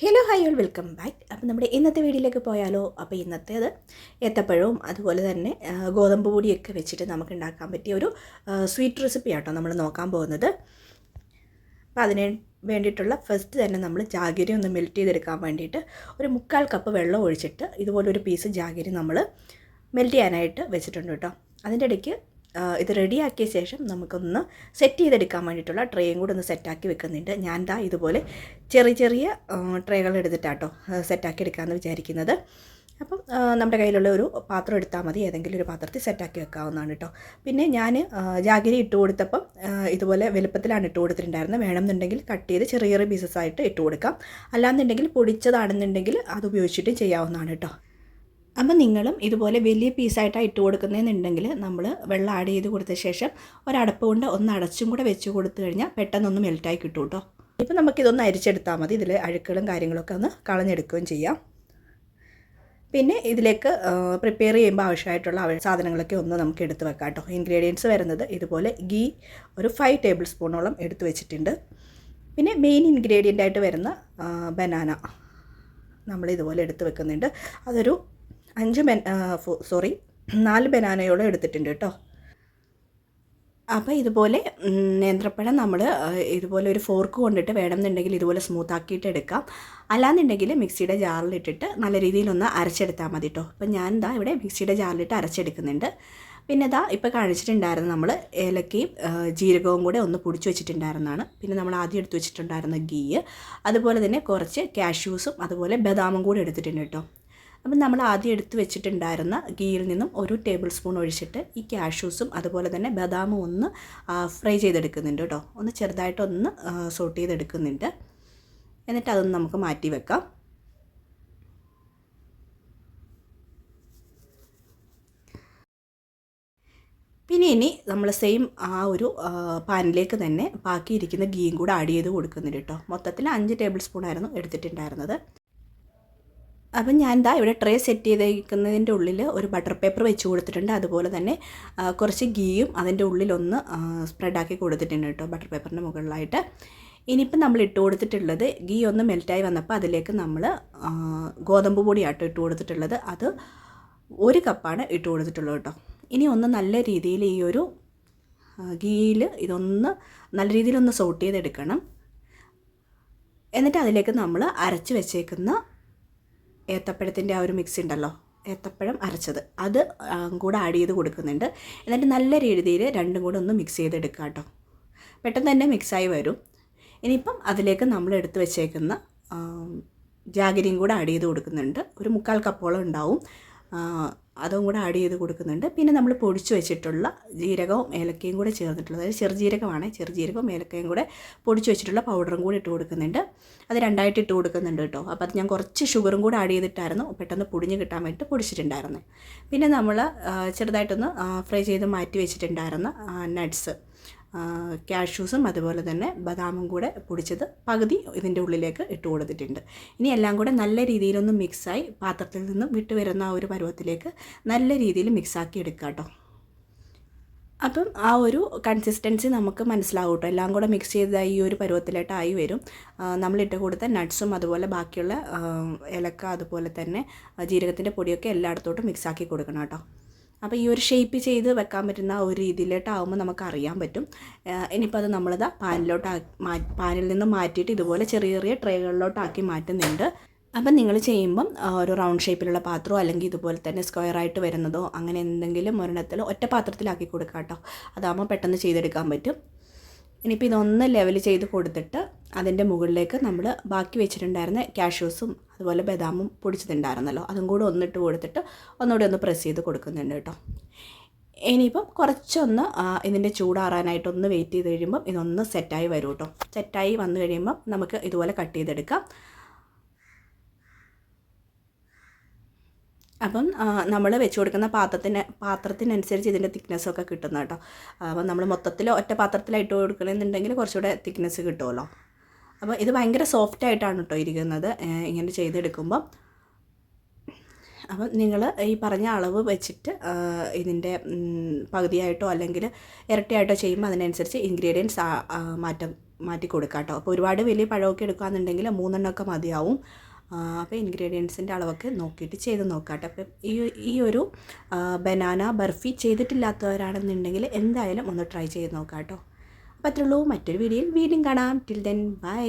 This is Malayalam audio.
Hello hi all welcome back. അപ്പോൾ നമ്മുടെ ഇന്നത്തെ വീഡിയോയിലേക്ക് പോയാലോ. അപ്പോൾ ഇന്നത്തേത് ഏത്തപ്പഴവും അതുപോലെ തന്നെ ഗോതമ്പ് പൊടിയൊക്കെ വെച്ചിട്ട് നമുക്ക് ഉണ്ടാക്കാൻ പറ്റിയ ഒരു സ്വീറ്റ് റെസിപ്പി ആട്ടോ നമ്മൾ നോക്കാൻ പോകുന്നത്. അപ്പോൾ അതിന് വേണ്ടിയിട്ടുള്ള ഫസ്റ്റ് തന്നെ നമ്മൾ ജാഗരി ഒന്ന് മെൽറ്റ് ചെയ്തെടുക്കാൻ വേണ്ടിയിട്ട് ഒരു 1/4 കപ്പ് വെള്ളം ഒഴിച്ചിട്ട് ഇതുപോലെ ഒരു പീസ് ജാഗരി നമ്മൾ മെൽറ്റ് ചെയ്യാനായിട്ട് വെച്ചിട്ടുണ്ട് കേട്ടോ. അതിൻ്റെ ഇടയ്ക്ക് ഇത് റെഡിയാക്കിയ ശേഷം നമുക്കൊന്ന് സെറ്റ് ചെയ്തെടുക്കാൻ വേണ്ടിയിട്ടുള്ള ട്രേയും കൂടെ ഒന്ന് സെറ്റാക്കി വെക്കുന്നുണ്ട്. ഞാൻ ദാ ഇതുപോലെ ചെറിയ ട്രേകൾ എടുത്തിട്ടാട്ടോ സെറ്റാക്കി എടുക്കാമെന്ന് വിചാരിക്കുന്നത്. അപ്പം നമ്മുടെ കയ്യിലുള്ള ഒരു പാത്രം എടുത്താൽ മതി, ഏതെങ്കിലും ഒരു പാത്രത്തിൽ സെറ്റാക്കി വെക്കാവുന്നതാണ് കേട്ടോ. പിന്നെ ഞാൻ ജാഗരി ഇട്ട് കൊടുത്തപ്പം ഇതുപോലെ വലുപ്പത്തിലാണ് ഇട്ട് കൊടുത്തിട്ടുണ്ടായിരുന്നത്. വേണമെന്നുണ്ടെങ്കിൽ കട്ട് ചെയ്ത് ചെറിയ പീസസ് ആയിട്ട് ഇട്ട് കൊടുക്കാം, അല്ലാന്നുണ്ടെങ്കിൽ പൊടിച്ചതാണെന്നുണ്ടെങ്കിൽ അത് ഉപയോഗിച്ചിട്ട് ചെയ്യാവുന്നതാണ് കേട്ടോ. അപ്പം നിങ്ങളും ഇതുപോലെ വലിയ പീസായിട്ടാണ് ഇട്ട് കൊടുക്കുന്നതെന്നുണ്ടെങ്കിൽ നമ്മൾ വെള്ളം ആഡ് ചെയ്ത് കൊടുത്ത ശേഷം ഒരടപ്പ് കൊണ്ട് ഒന്ന് അടച്ചും കൂടെ വെച്ച് കൊടുത്തു കഴിഞ്ഞാൽ പെട്ടെന്നൊന്ന് മെൽറ്റായി കിട്ടും കേട്ടോ. ഇപ്പം നമുക്കിതൊന്ന് അരിച്ചെടുത്താൽ മതി, ഇതിൽ അഴുക്കുകളും കാര്യങ്ങളൊക്കെ ഒന്ന് കളഞ്ഞെടുക്കുകയും ചെയ്യാം. പിന്നെ ഇതിലേക്ക് പ്രിപ്പയർ ചെയ്യുമ്പോൾ ആവശ്യമായിട്ടുള്ള സാധനങ്ങളൊക്കെ ഒന്ന് നമുക്ക് എടുത്ത് വെക്കാം കേട്ടോ. ഇൻഗ്രീഡിയൻസ് വരുന്നത് ഇതുപോലെ ഗീ ഒരു 5 ടേബിൾ സ്പൂണോളം എടുത്ത് വെച്ചിട്ടുണ്ട്. പിന്നെ മെയിൻ ഇൻഗ്രീഡിയൻ്റ് ആയിട്ട് വരുന്ന ബനാന നമ്മൾ ഇതുപോലെ എടുത്ത് വെക്കുന്നുണ്ട്. അതൊരു 4 ബനാനയോളം എടുത്തിട്ടുണ്ട് കേട്ടോ. അപ്പോൾ ഇതുപോലെ നേന്ത്രപ്പഴം നമ്മൾ ഇതുപോലെ ഒരു ഫോർക്ക് കൊണ്ടിട്ട് വേണമെന്നുണ്ടെങ്കിൽ ഇതുപോലെ സ്മൂത്താക്കിയിട്ട് എടുക്കാം, അല്ലാന്നുണ്ടെങ്കിൽ മിക്സിയുടെ ജാറിലിട്ടിട്ട് നല്ല രീതിയിലൊന്ന് അരച്ചെടുത്താൽ മതി കേട്ടോ. അപ്പം ഞാൻ ഇവിടെ മിക്സിയുടെ ജാറിലിട്ട് അരച്ചെടുക്കുന്നുണ്ട്. പിന്നെ ഇപ്പോൾ കാണിച്ചിട്ടുണ്ടായിരുന്നു നമ്മൾ ഏലക്കയും ജീരകവും കൂടെ ഒന്ന് പൊടിച്ച് വെച്ചിട്ടുണ്ടായിരുന്നതാണ്. പിന്നെ നമ്മൾ ആദ്യം എടുത്ത് വെച്ചിട്ടുണ്ടായിരുന്ന ഗീ, അതുപോലെ തന്നെ കുറച്ച് കാഷ്യൂസും അതുപോലെ ബദാമും കൂടെ എടുത്തിട്ടുണ്ട് കേട്ടോ. അപ്പം നമ്മൾ ആദ്യം എടുത്ത് വെച്ചിട്ടുണ്ടായിരുന്ന ഗീയിൽ നിന്നും 1 ടേബിൾ സ്പൂൺ ഒഴിച്ചിട്ട് ഈ കാഷ്യൂസും അതുപോലെ തന്നെ ബദാമും ഒന്ന് ഫ്രൈ ചെയ്തെടുക്കുന്നുണ്ട് കേട്ടോ. ഒന്ന് ചെറുതായിട്ടൊന്ന് സോട്ട് ചെയ്തെടുക്കുന്നുണ്ട്. എന്നിട്ട് അതൊന്ന് നമുക്ക് മാറ്റി വെക്കാം. പിന്നെ ഇനി നമ്മൾ സെയിം ആ ഒരു പാനിലേക്ക് തന്നെ ബാക്കിയിരിക്കുന്ന ഗീയും കൂടെ ആഡ് ചെയ്ത് കൊടുക്കുന്നുണ്ട് കേട്ടോ. മൊത്തത്തിൽ 5 ടേബിൾ സ്പൂണായിരുന്നു എടുത്തിട്ടുണ്ടായിരുന്നത്. അപ്പം ഞാൻ ഇവിടെ ട്രേ സെറ്റ് ചെയ്തേക്കുന്നതിൻ്റെ ഉള്ളിൽ ഒരു ബട്ടർ പേപ്പർ വെച്ച് കൊടുത്തിട്ടുണ്ട്. അതുപോലെ തന്നെ കുറച്ച് ഗീയും അതിൻ്റെ ഉള്ളിലൊന്ന് സ്പ്രെഡാക്കി കൊടുത്തിട്ടുണ്ട് കേട്ടോ, ബട്ടർ പേപ്പറിൻ്റെ മുകളിലായിട്ട്. ഇനിയിപ്പം നമ്മൾ ഇട്ട് കൊടുത്തിട്ടുള്ളത് ഗീ ഒന്ന് മെൽറ്റായി വന്നപ്പോൾ അതിലേക്ക് നമ്മൾ ഗോതമ്പ് പൊടിയാട്ടോ ഇട്ട് കൊടുത്തിട്ടുള്ളത്. അത് 1 കപ്പാണ് ഇട്ട് കൊടുത്തിട്ടുള്ളത് കേട്ടോ. ഇനി ഒന്ന് നല്ല രീതിയിൽ ഈ ഒരു ഗീയിൽ ഇതൊന്ന് നല്ല രീതിയിലൊന്ന് സോട്ട് ചെയ്തെടുക്കണം. എന്നിട്ട് അതിലേക്ക് നമ്മൾ അരച്ച് വെച്ചേക്കുന്ന ഏത്തപ്പഴത്തിൻ്റെ ആ ഒരു മിക്സ് ഉണ്ടല്ലോ, ഏത്തപ്പഴം അരച്ചത്, അത് കൂടെ ആഡ് ചെയ്ത് കൊടുക്കുന്നുണ്ട്. എന്നിട്ട് നല്ല രീതിയിൽ രണ്ടും കൂടെ ഒന്ന് മിക്സ് ചെയ്തെടുക്കുക കേട്ടോ. പെട്ടെന്ന് തന്നെ മിക്സായി വരും. ഇനിയിപ്പം അതിലേക്ക് നമ്മൾ എടുത്ത് വെച്ചേക്കുന്ന ജാഗരിയും കൂടെ ആഡ് ചെയ്ത് കൊടുക്കുന്നുണ്ട്. ഒരു 1/4 കപ്പോളം ഉണ്ടാവും, അതും കൂടെ ആഡ് ചെയ്ത് കൊടുക്കുന്നുണ്ട്. പിന്നെ നമ്മൾ പൊടിച്ച് വെച്ചിട്ടുള്ള ജീരകവും ഏലക്കയും കൂടെ ചേർന്നിട്ടുള്ളത്, അതായത് ചെറുജീരകവും ഏലക്കയും കൂടെ പൊടിച്ച് വെച്ചിട്ടുള്ള പൗഡറും കൂടി ഇട്ട് കൊടുക്കുന്നുണ്ട്. അത് 2ആയിട്ട് ഇട്ട് കൊടുക്കുന്നുണ്ട് കേട്ടോ. അപ്പോൾ അത് ഞാൻ കുറച്ച് ഷുഗറും കൂടെ ആഡ് ചെയ്തിട്ടായിരുന്നു പെട്ടെന്ന് പൊടിഞ്ഞ് കിട്ടാൻ വേണ്ടിയിട്ട് പൊടിച്ചിട്ടുണ്ടായിരുന്നു. പിന്നെ നമ്മൾ ചെറുതായിട്ടൊന്ന് ഫ്രൈ ചെയ്ത് മാറ്റി വെച്ചിട്ടുണ്ടായിരുന്ന നട്ട്സ്, കാഷ്യൂസും അതുപോലെ തന്നെ ബദാമും കൂടെ പൊടിച്ചത് പകുതി ഇതിൻ്റെ ഉള്ളിലേക്ക് ഇട്ട് കൊടുത്തിട്ടുണ്ട്. ഇനി എല്ലാം കൂടെ നല്ല രീതിയിലൊന്ന് മിക്സായി പാത്രത്തിൽ നിന്നും വിട്ട് വരുന്ന ആ ഒരു പരുവത്തിലേക്ക് നല്ല രീതിയിൽ മിക്സാക്കി എടുക്കുക കേട്ടോ. അപ്പം ആ ഒരു കൺസിസ്റ്റൻസി നമുക്ക് മനസ്സിലാവും കേട്ടോ. എല്ലാം കൂടെ മിക്സ് ചെയ്ത് ഈ ഒരു പരുവത്തിലായിട്ടായി വരും. നമ്മളിട്ട് കൊടുത്ത നട്ട്സും അതുപോലെ ബാക്കിയുള്ള ഏലക്ക അതുപോലെ തന്നെ ജീരകത്തിൻ്റെ പൊടിയൊക്കെ എല്ലായിടത്തോട്ടും മിക്സാക്കി കൊടുക്കണം കേട്ടോ. അപ്പോൾ ഈ ഒരു ഷേപ്പ് ചെയ്ത് വെക്കാൻ പറ്റുന്ന ഒരു രീതിയിലോട്ടാകുമ്പോൾ നമുക്ക് അറിയാൻ പറ്റും. ഇനിയിപ്പോൾ അത് നമ്മളിതാ പാനിൽ നിന്ന് മാറ്റിയിട്ട് ഇതുപോലെ ചെറിയ ട്രേകളിലോട്ടാക്കി മാറ്റുന്നുണ്ട്. അപ്പം നിങ്ങൾ ചെയ്യുമ്പം ഒരു റൗണ്ട് ഷേപ്പിലുള്ള പാത്രമോ അല്ലെങ്കിൽ ഇതുപോലെ തന്നെ സ്ക്വയറായിട്ട് വരുന്നതോ അങ്ങനെ എന്തെങ്കിലും ഒരെണ്ണത്തിൽ ഒറ്റ പാത്രത്തിലാക്കി കൊടുക്കുക കേട്ടോ. അതാകുമ്പോൾ പെട്ടെന്ന് ചെയ്തെടുക്കാൻ പറ്റും. ഇനിയിപ്പോൾ ഇതൊന്ന് ലെവൽ ചെയ്ത് കൊടുത്തിട്ട് അതിൻ്റെ മുകളിലേക്ക് നമ്മൾ ബാക്കി വെച്ചിട്ടുണ്ടായിരുന്ന കാഷ്യൂസും അതുപോലെ ബദാമും പൊടിച്ചിട്ടുണ്ടായിരുന്നല്ലോ, അതും കൂടെ ഒന്നിട്ട് കൊടുത്തിട്ട് ഒന്നുകൂടി ഒന്ന് പ്രസ് ചെയ്ത് കൊടുക്കുന്നുണ്ട് കേട്ടോ. ഇനിയിപ്പം കുറച്ചൊന്ന് ഇതിൻ്റെ ചൂടാറാനായിട്ടൊന്ന് വെയിറ്റ് ചെയ്ത് കഴിയുമ്പം ഇതൊന്ന് സെറ്റായി വരും കേട്ടോ. സെറ്റായി വന്നു കഴിയുമ്പം നമുക്ക് ഇതുപോലെ കട്ട് ചെയ്തെടുക്കാം. അപ്പം നമ്മൾ വെച്ച് കൊടുക്കുന്ന പാത്രത്തിനനുസരിച്ച് ഇതിൻ്റെ തിക്നെസ്സൊക്കെ കിട്ടുന്ന കേട്ടോ. അപ്പം നമ്മൾ മൊത്തത്തിൽ ഒറ്റ പാത്രത്തിലായിട്ട് കൊടുക്കണമെന്നുണ്ടെങ്കിൽ കുറച്ചുകൂടെ തിക്നെസ് കിട്ടുമല്ലോ. അപ്പോൾ ഇത് ഭയങ്കര സോഫ്റ്റായിട്ടാണ് കേട്ടോ ഇരിക്കുന്നത് ഇങ്ങനെ ചെയ്തെടുക്കുമ്പം. അപ്പം നിങ്ങൾ ഈ പറഞ്ഞ അളവ് വെച്ചിട്ട് ഇതിൻ്റെ പകുതിയായിട്ടോ അല്ലെങ്കിൽ ഇരട്ടിയായിട്ടോ ചെയ്യുമ്പോൾ അതിനനുസരിച്ച് ഇൻഗ്രീഡിയൻസ് മാറ്റി കൊടുക്കാം കേട്ടോ. അപ്പോൾ ഒരുപാട് വലിയ പഴമൊക്കെ എടുക്കുകയാണെന്നുണ്ടെങ്കിൽ 3 മതിയാവും. അപ്പോൾ ഇൻഗ്രീഡിയൻസിൻ്റെ അളവൊക്കെ നോക്കിയിട്ട് ചെയ്ത് നോക്കാം കേട്ടോ. അപ്പം ഈ ഒരു ബനാന ബർഫി ചെയ്തിട്ടില്ലാത്തവരാണെന്നുണ്ടെങ്കിൽ എന്തായാലും ഒന്ന് ട്രൈ ചെയ്ത് നോക്കാം കേട്ടോ. അപ്പോൾ അത്രേ ഉള്ളൂ. മറ്റൊരു വീഡിയോയിൽ വീണ്ടും കാണാം. Till then bye.